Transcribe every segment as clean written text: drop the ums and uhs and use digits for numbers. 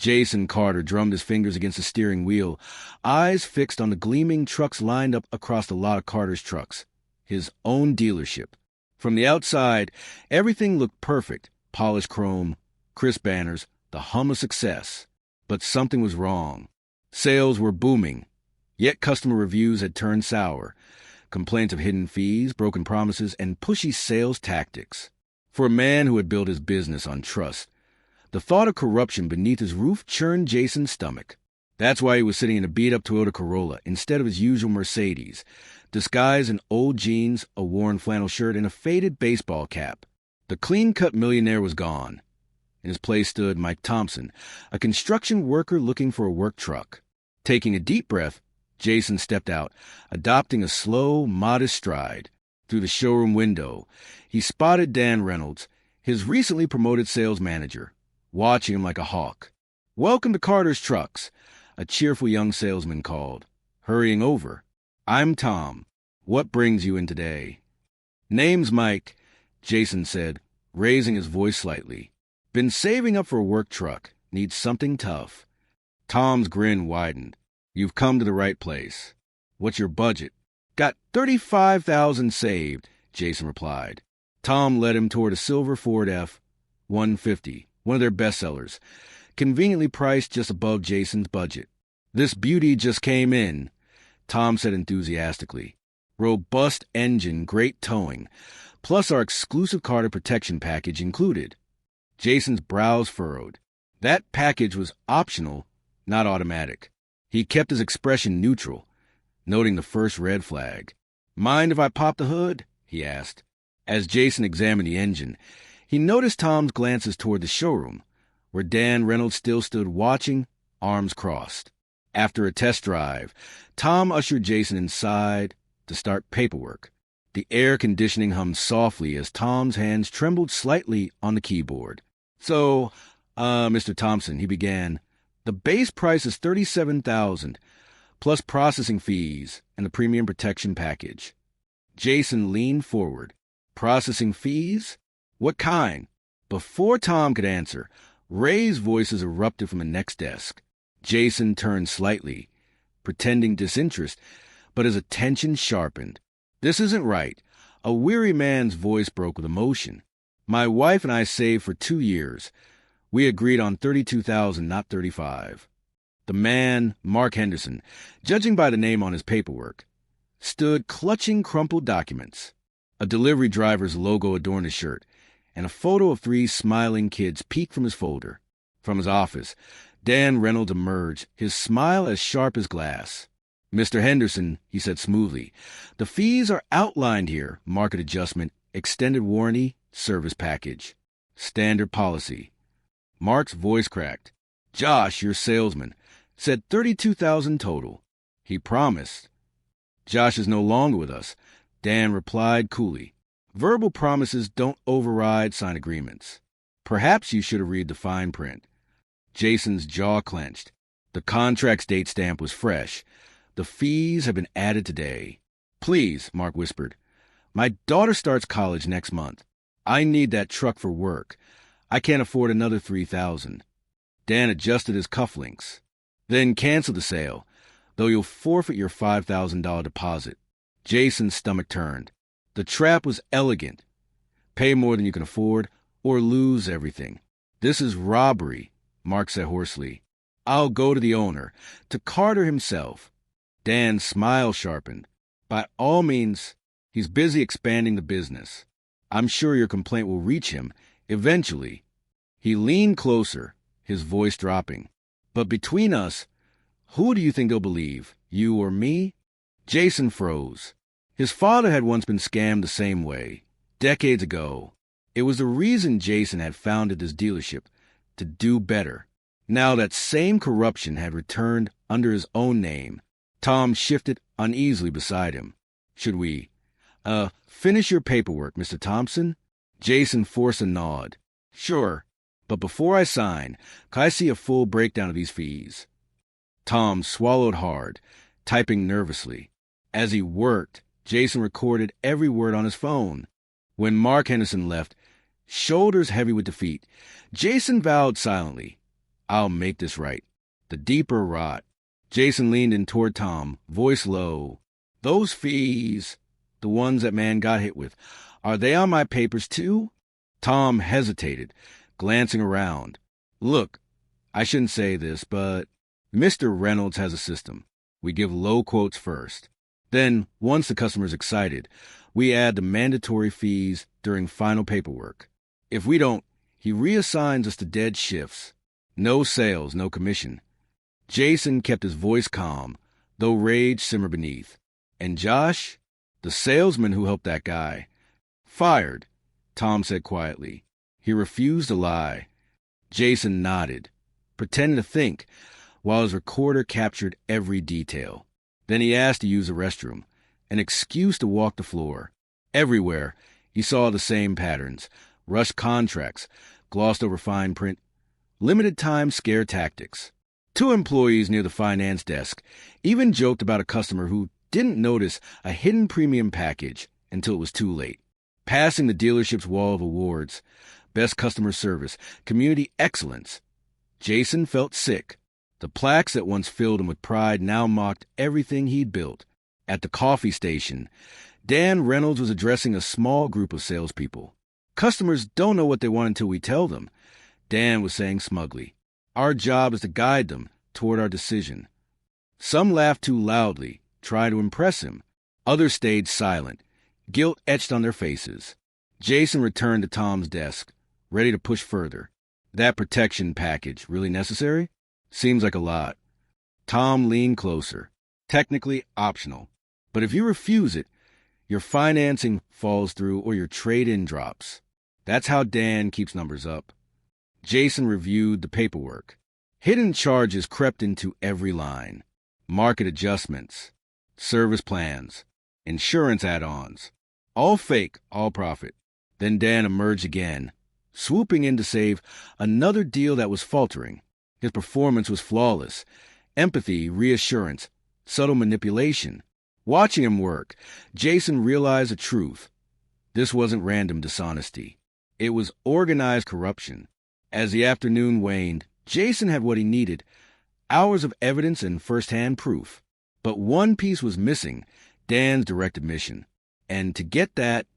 Jason Carter drummed his fingers against the steering wheel, eyes fixed on the gleaming trucks lined up across the lot of Carter's trucks, his own dealership. From the outside, everything looked perfect, polished chrome, crisp banners, the hum of success. But something was wrong. Sales were booming, yet customer reviews had turned sour. Complaints of hidden fees, broken promises, and pushy sales tactics. For a man who had built his business on trust, the thought of corruption beneath his roof churned Jason's stomach. That's why he was sitting in a beat-up Toyota Corolla instead of his usual Mercedes, disguised in old jeans, a worn flannel shirt, and a faded baseball cap. The clean-cut millionaire was gone. In his place stood Mike Thompson, a construction worker looking for a work truck. Taking a deep breath, Jason stepped out, adopting a slow, modest stride. Through the showroom window, he spotted Dan Reynolds, his recently promoted sales manager, watching him like a hawk. "Welcome to Carter's Trucks," a cheerful young salesman called. Hurrying over, "I'm Tom. What brings you in today?" "Name's Mike," Jason said, raising his voice slightly. "Been saving up for a work truck. Need something tough." Tom's grin widened. "You've come to the right place. What's your budget?" "Got $35,000 saved," Jason replied. Tom led him toward a silver Ford F-150, one of their bestsellers, conveniently priced just above Jason's budget. "This beauty just came in," Tom said enthusiastically. "Robust engine, great towing, plus our exclusive Carter protection package included." Jason's brows furrowed. That package was optional, not automatic. He kept his expression neutral, noting the first red flag. "Mind if I pop the hood?" he asked. As Jason examined the engine, he noticed Tom's glances toward the showroom, where Dan Reynolds still stood watching, arms crossed. After a test drive, Tom ushered Jason inside to start paperwork. The air conditioning hummed softly as Tom's hands trembled slightly on the keyboard. "So, Mr. Thompson," he began, "the base price is $37,000, plus processing fees and the premium protection package." Jason leaned forward. "Processing fees? What kind?" Before Tom could answer, Ray's voices erupted from the next desk. Jason turned slightly, pretending disinterest, but his attention sharpened. "This isn't right." A weary man's voice broke with emotion. "My wife and I saved for 2 years. We agreed on $32,000, not $35,000. The man, Mark Henderson, judging by the name on his paperwork, stood clutching crumpled documents. A delivery driver's logo adorned his shirt, and a photo of 3 smiling kids peeked from his folder. From his office, Dan Reynolds emerged, his smile as sharp as glass. "Mr. Henderson," he said smoothly, "the fees are outlined here. Market adjustment, extended warranty, service package. Standard policy." Mark's voice cracked. "Josh, your salesman, said $32,000 total. He promised." "Josh is no longer with us," Dan replied coolly. "Verbal promises don't override signed agreements. Perhaps you should have read the fine print." Jason's jaw clenched. The contract's date stamp was fresh. "The fees have been added today." "Please," Mark whispered. "My daughter starts college next month. I need that truck for work. I can't afford another $3,000. Dan adjusted his cufflinks. "Then cancel the sale, though you'll forfeit your $5,000 deposit." Jason's stomach turned. The trap was elegant. Pay more than you can afford, or lose everything. "This is robbery," Mark said hoarsely. "I'll go to the owner, to Carter himself." Dan's smile sharpened. "By all means, he's busy expanding the business. I'm sure your complaint will reach him, eventually." He leaned closer, his voice dropping. "But between us, who do you think they'll believe, you or me?" Jason froze. His father had once been scammed the same way, decades ago. It was the reason Jason had founded this dealership, to do better. Now that same corruption had returned under his own name. Tom shifted uneasily beside him. "Should we, finish your paperwork, Mr. Thompson?" Jason forced a nod. "Sure, but before I sign, can I see a full breakdown of these fees?" Tom swallowed hard, typing nervously. As he worked, Jason recorded every word on his phone. When Mark Henderson left, shoulders heavy with defeat, Jason vowed silently, I'll make this right. The deeper rot. Jason leaned in toward Tom, voice low. Those fees, the ones that man got hit with, are they on my papers too? Tom hesitated, glancing around. Look, I shouldn't say this, but Mr. Reynolds has a system. We give low quotes first. Then, once the customer's excited, we add the mandatory fees during final paperwork. If we don't, he reassigns us to dead shifts. No sales, no commission. Jason kept his voice calm, though rage simmered beneath. And Josh, the salesman who helped that guy, fired, Tom said quietly. He refused to lie. Jason nodded, pretending to think, while his recorder captured every detail. Then he asked to use the restroom, an excuse to walk the floor. Everywhere, he saw the same patterns: rushed contracts, glossed over fine print, limited time scare tactics. 2 employees near the finance desk even joked about a customer who didn't notice a hidden premium package until it was too late. Passing the dealership's wall of awards, best customer service, community excellence, Jason felt sick. The plaques that once filled him with pride now mocked everything he'd built. At the coffee station, Dan Reynolds was addressing a small group of salespeople. Customers don't know what they want until we tell them, Dan was saying smugly. Our job is to guide them toward our decision. Some laughed too loudly, trying to impress him. Others stayed silent, guilt etched on their faces. Jason returned to Tom's desk, ready to push further. That protection package really necessary? Seems like a lot. Tom leaned closer. Technically optional. But if you refuse it, your financing falls through or your trade-in drops. That's how Dan keeps numbers up. Jason reviewed the paperwork. Hidden charges crept into every line. Market adjustments, service plans, insurance add-ons. All fake, all profit. Then Dan emerged again, swooping in to save another deal that was faltering. His performance was flawless. Empathy, reassurance, subtle manipulation. Watching him work, Jason realized the truth. This wasn't random dishonesty. It was organized corruption. As the afternoon waned, Jason had what he needed: hours of evidence and first-hand proof. But one piece was missing: Dan's direct admission. And to get that,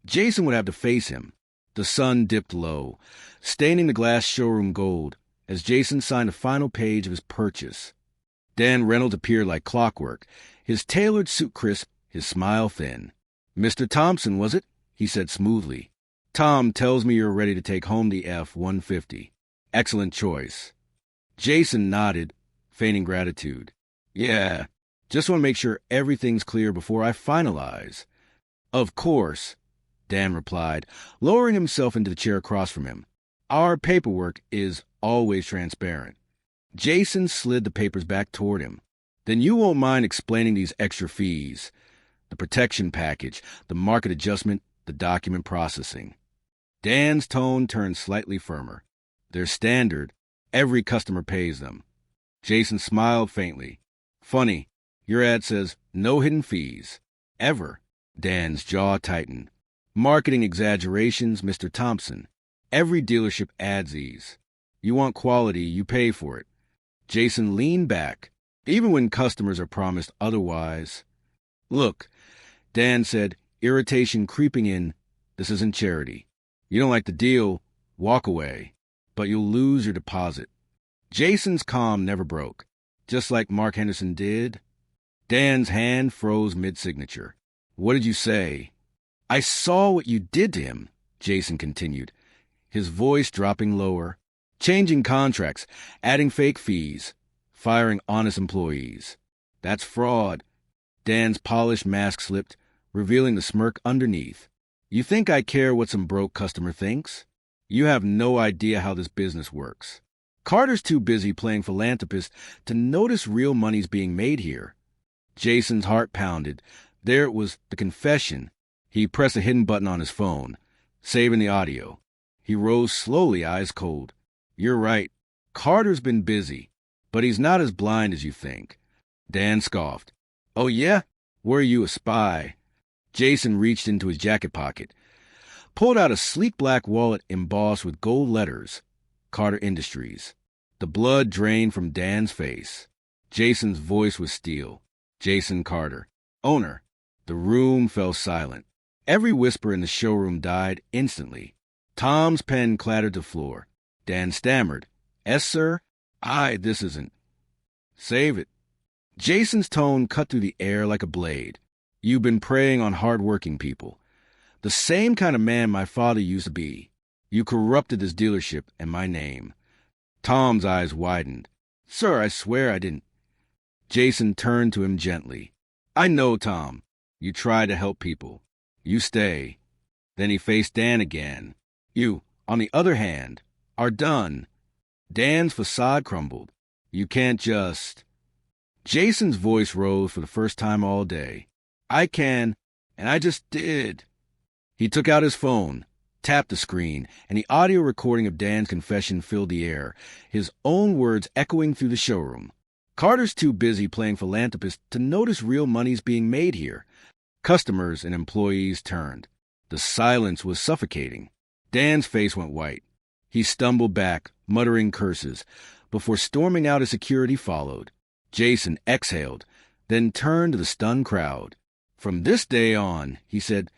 Jason would have to face him. The sun dipped low, staining the glass showroom gold, as Jason signed the final page of his purchase. Dan Reynolds appeared like clockwork, his tailored suit crisp, his smile thin. "Mr. Thompson, was it?" he said smoothly. "Tom tells me you're ready to take home the F-150. Excellent choice." Jason nodded, feigning gratitude. "Yeah, just want to make sure everything's clear before I finalize." "Of course," Dan replied, lowering himself into the chair across from him. "Our paperwork is always transparent." Jason slid the papers back toward him. "Then you won't mind explaining these extra fees. The protection package, the market adjustment, the document processing." Dan's tone turned slightly firmer. "They're standard. Every customer pays them." Jason smiled faintly. "Funny, your ad says no hidden fees. Ever." Dan's jaw tightened. "Marketing exaggerations, Mr. Thompson. Every dealership adds these. You want quality, you pay for it." Jason leaned back, even when customers are promised otherwise. "Look," Dan said, irritation creeping in, "this isn't charity. You don't like the deal, walk away, but you'll lose your deposit." Jason's calm never broke, just like Mark Henderson did. Dan's hand froze mid-signature. "What did you say?" "I saw what you did to him," Jason continued, his voice dropping lower. "Changing contracts, adding fake fees, firing honest employees. That's fraud." Dan's polished mask slipped, revealing the smirk underneath. "You think I care what some broke customer thinks? You have no idea how this business works. Carter's too busy playing philanthropist to notice real money's being made here." Jason's heart pounded. There it was, the confession. He pressed a hidden button on his phone, saving the audio. He rose slowly, eyes cold. "You're right. Carter's been busy, but he's not as blind as you think." Dan scoffed. "Oh, yeah? Were you a spy?" Jason reached into his jacket pocket, pulled out a sleek black wallet embossed with gold letters, Carter Industries. The blood drained from Dan's face. Jason's voice was steel. Jason Carter, owner. The room fell silent. Every whisper in the showroom died instantly. Tom's pen clattered to the floor. Dan stammered, "Yes, sir? This isn't." "Save it." Jason's tone cut through the air like a blade. "You've been preying on hard-working people. The same kind of man my father used to be. You corrupted this dealership and my name." Tom's eyes widened. "Sir, I swear I didn't." Jason turned to him gently. "I know, Tom. You try to help people. You stay." Then he faced Dan again. "You, on the other hand, are done." Dan's facade crumbled. "You can't just—" Jason's voice rose for the first time all day. "I can, and I just did." He took out his phone, tapped the screen, and the audio recording of Dan's confession filled the air, his own words echoing through the showroom. Carter's too busy playing philanthropist to notice real money's being made here. Customers and employees turned. The silence was suffocating. Dan's face went white. He stumbled back, muttering curses, before storming out as security followed. Jason exhaled, then turned to the stunned crowd. "From this day on," he said,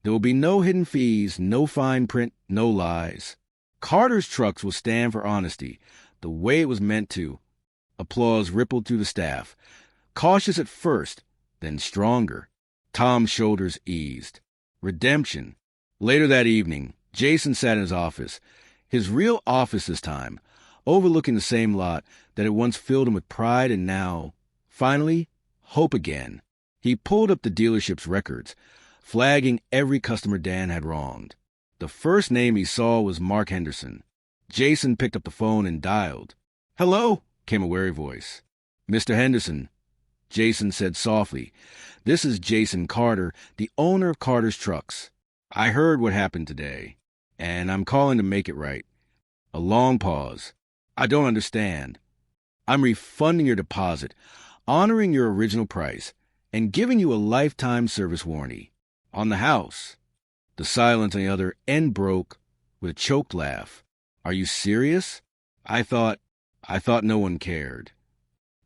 "there will be no hidden fees, no fine print, no lies. Carter's Trucks will stand for honesty, the way it was meant to." Applause rippled through the staff. Cautious at first, then stronger. Tom's shoulders eased. Redemption. Later that evening, Jason sat in his office, his real office this time, overlooking the same lot that had once filled him with pride and now, finally, hope again. He pulled up the dealership's records, flagging every customer Dan had wronged. The first name he saw was Mark Henderson. Jason picked up the phone and dialed. "Hello?" came a wary voice. "Mr. Henderson," Jason said softly, "this is Jason Carter, the owner of Carter's Trucks. I heard what happened today, and I'm calling to make it right." A long pause. "I don't understand." "I'm refunding your deposit, honoring your original price, and giving you a lifetime service warranty on the house." The silence on the other end broke with a choked laugh. "Are you serious? I thought no one cared."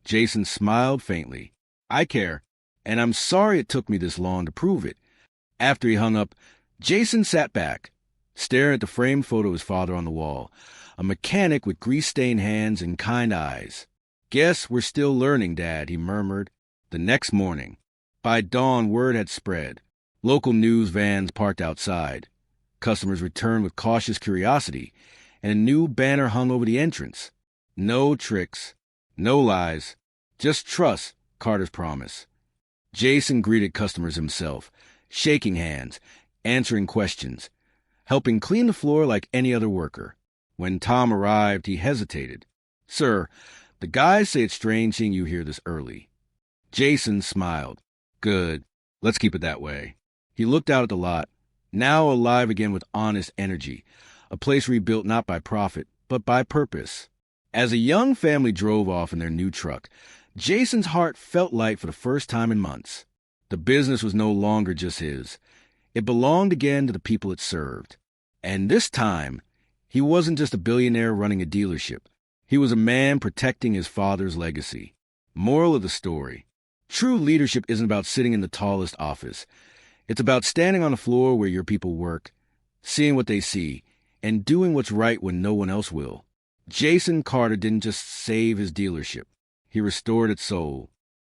Jason smiled faintly. "I care, and I'm sorry it took me this long to prove it." After he hung up, Jason sat back, staring at the framed photo of his father on the wall, a mechanic with grease-stained hands and kind eyes. "Guess we're still learning, Dad," he murmured. The next morning, by dawn, word had spread. Local news vans parked outside. Customers returned with cautious curiosity, and a new banner hung over the entrance. "No tricks, no lies, just trust," Carter's promise. Jason greeted customers himself, shaking hands, answering questions, helping clean the floor like any other worker. When Tom arrived, he hesitated. "Sir, the guys say it's strange seeing you here this early." Jason smiled. "Good. Let's keep it that way." He looked out at the lot, now alive again with honest energy, a place rebuilt not by profit, but by purpose. As a young family drove off in their new truck, Jason's heart felt light for the first time in months. The business was no longer just his. It belonged again to the people it served. And this time, he wasn't just a billionaire running a dealership. He was a man protecting his father's legacy. Moral of the story: true leadership isn't about sitting in the tallest office. It's about standing on the floor where your people work, seeing what they see, and doing what's right when no one else will. Jason Carter didn't just save his dealership. He restored its soul.